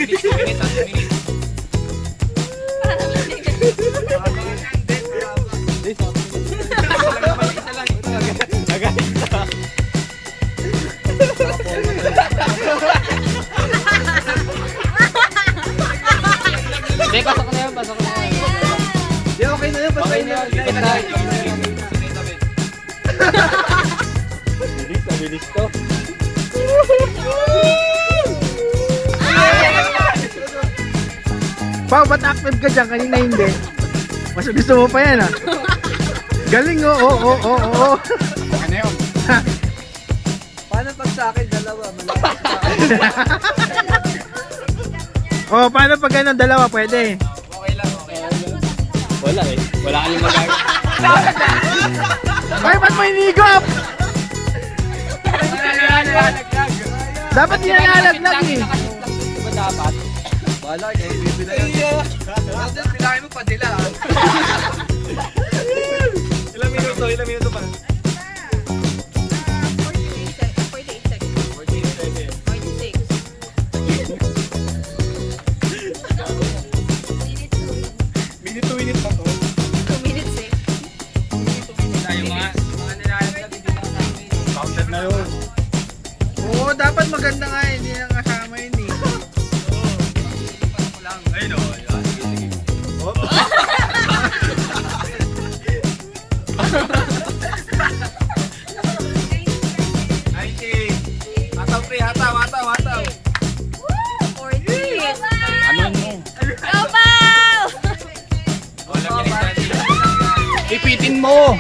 Hindi, pasok na yan, pasok na yan. Di, okay na yun, basta yun. Bilis to. Pao, ba't active ka dyan? Kanina hindi. Mas gusto mo pa yan ah. Galing oh, oo. Ano yun? Paano pag sa akin, dalawa? Malapit sa akin. Oh, paano pag ganun dalawa pwede? Okay lang. Wala eh. Wala kang magagawa. Ay, ba't may nigop? Dapat nilalaglag eh. Diba dapat? Bahala, kayo bibili na yun. Pilahin mo pa nila. Ilang minuto pa? 48 seconds. 46. Minute to minute pa to. 2 minutes eh. Tayo mga nilalaglag. Counted na yun. Oo, dapat maganda nga eh. Hindi na kasama yun eh. Ayun o. Hataw, pre, hataw. 40. Ano mo? Go, Pao! Ipitin mo!